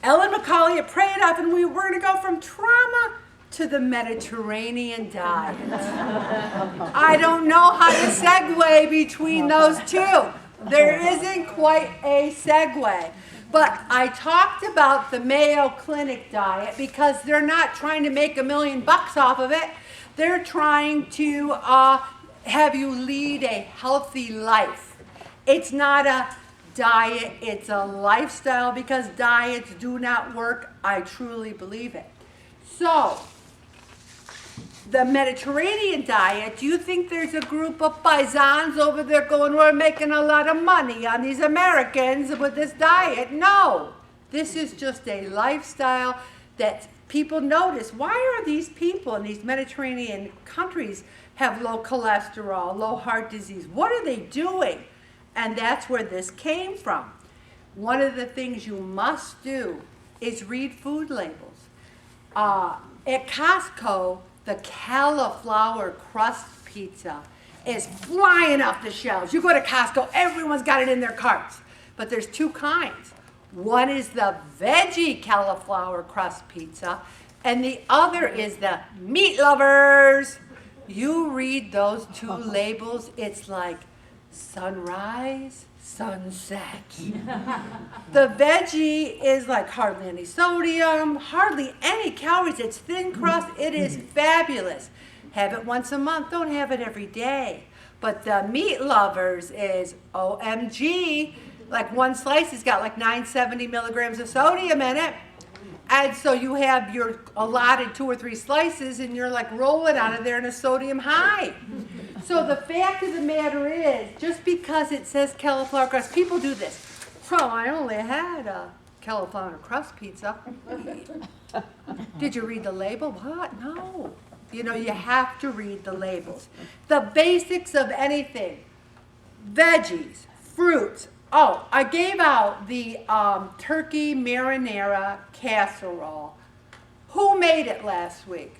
Ellen McCauley had prayed up, and we were going to go from trauma to the Mediterranean diet. I don't know how to segue between those two. There isn't quite a segue. But I talked about the Mayo Clinic diet because they're not trying to make $1 million off of it. They're trying to have you lead a healthy life. It's not a diet, it's a lifestyle, because diets do not work. I truly believe it. So, the Mediterranean diet, do you think there's a group of paisans over there going, we're making a lot of money on these Americans with this diet? No. This is just a lifestyle that people notice. Why are these people in these Mediterranean countries have low cholesterol, low heart disease? What are they doing? And that's where this came from. One of the things you must do is read food labels. At Costco, the cauliflower crust pizza is flying off the shelves. You go to Costco, everyone's got it in their carts. But there's two kinds. One is the veggie cauliflower crust pizza, and the other is the meat lovers. You read those two labels, it's like sunrise, sunset. The veggie is like hardly any sodium, hardly any calories. It's thin crust. It is fabulous. Have it once a month. Don't have it every day. But the meat lovers is OMG. Like one slice has got like 970 milligrams of sodium in it. And so you have your allotted 2 or 3 slices, and you're like rolling out of there in a sodium high. So the fact of the matter is, just because it says cauliflower crust, people do this. Well, I only had a cauliflower crust pizza. Did you read the label? What? No. You know, you have to read the labels. The basics of anything. Veggies, fruits. Oh, I gave out the turkey marinara casserole. Who made it last week?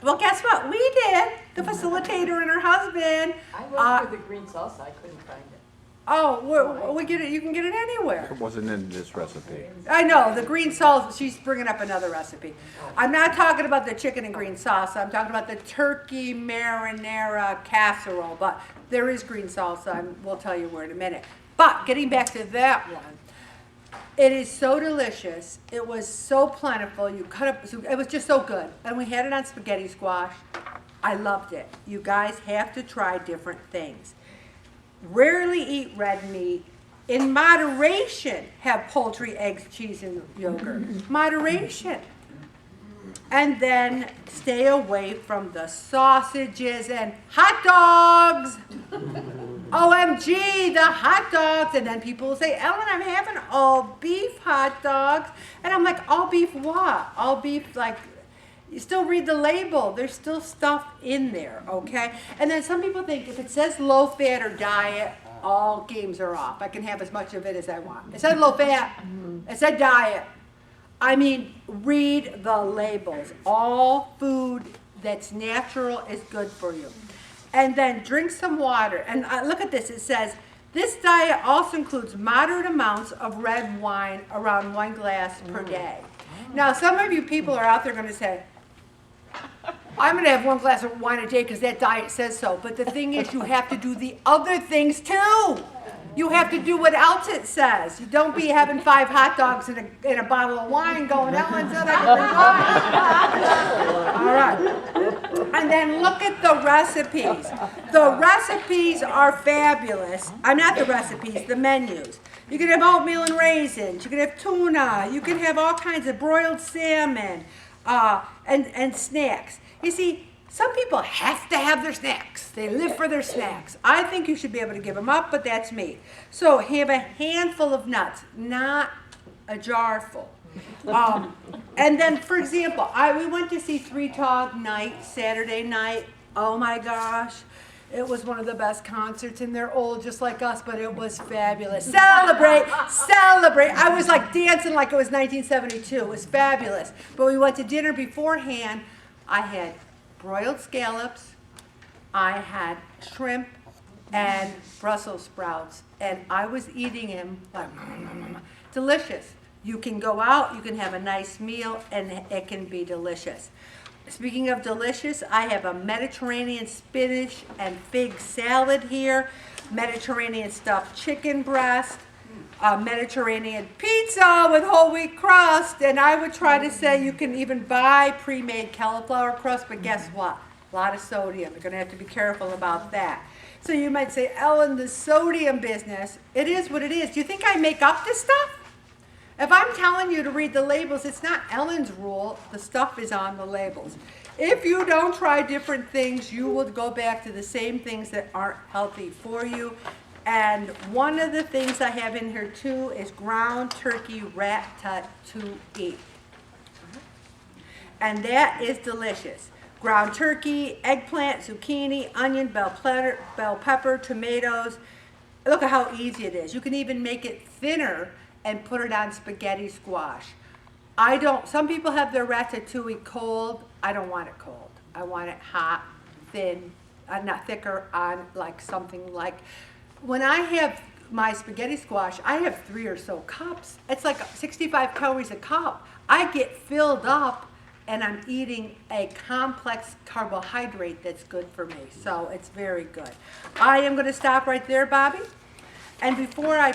Well, guess what? We did. The facilitator and her husband. I looked for the green salsa. I couldn't find it. Oh, we get it. You can get it anywhere. It wasn't in this recipe. I know, the green salsa, she's bringing up another recipe. I'm not talking about the chicken and green salsa. I'm talking about the turkey marinara casserole. But there is green salsa, and we'll tell you where in a minute. But getting back to that one, it is so delicious. It was so plentiful. You cut up, it was just so good. And we had it on spaghetti squash. I loved it. You guys have to try different things. Rarely eat red meat. In moderation, have poultry, eggs, cheese, and yogurt. Moderation. And then stay away from the sausages and hot dogs. OMG, the hot dogs. And then people will say, Ellen, I'm having all beef hot dogs. And I'm like, all beef what? All beef, like, you still read the label. There's still stuff in there, okay? And then some people think if it says low fat or diet, all games are off. I can have as much of it as I want. It said low fat. It said diet. I mean, read the labels. All food that's natural is good for you. And then drink some water. And look at this. It says, this diet also includes moderate amounts of red wine, around 1 glass per day. Now, some of you people are out there going to say, I'm going to have 1 glass of wine a day because that diet says so. But the thing is, you have to do the other things too. You have to do what else it says. You don't be having 5 hot dogs in a bottle of wine going, Ellen said I can drink wine. All right. And then look at the recipes. The recipes are fabulous. Not the recipes, the menus. You can have oatmeal and raisins. You can have tuna. You can have all kinds of broiled salmon and snacks. You see, some people have to have their snacks. They live for their snacks. I think you should be able to give them up, but that's me. So have a handful of nuts, not a jar full. And then, for example, we went to see Three Dog Night Saturday night. Oh my gosh. It was one of the best concerts, and they're old just like us, but it was fabulous. Celebrate, celebrate. I was like dancing like it was 1972. It was fabulous. But we went to dinner beforehand. I had broiled scallops, I had shrimp, and Brussels sprouts, and I was eating them like delicious. You can go out, you can have a nice meal, and it can be delicious. Speaking of delicious, I have a Mediterranean spinach and fig salad here, Mediterranean stuffed chicken breast, a Mediterranean pizza with whole wheat crust, and I would try to say you can even buy pre-made cauliflower crust, but guess what? A lot of sodium. You're going to have to be careful about that. So you might say, Ellen, the sodium business, it is what it is. Do you think I make up this stuff? If I'm telling you to read the labels, it's not Ellen's rule. The stuff is on the labels. If you don't try different things, you will go back to the same things that aren't healthy for you. And one of the things I have in here too is ground turkey ratatouille. And that is delicious. Ground turkey, eggplant, zucchini, onion, bell pepper, tomatoes. Look at how easy it is. You can even make it thinner and put it on spaghetti squash. Some people have their ratatouille cold. I don't want it cold. I want it hot, thin, not thicker, on like something like, when I have my spaghetti squash, I have 3 or so cups. It's like 65 calories a cup. I get filled up and I'm eating a complex carbohydrate that's good for me. So it's very good. I am going to stop right there, Bobby. And before I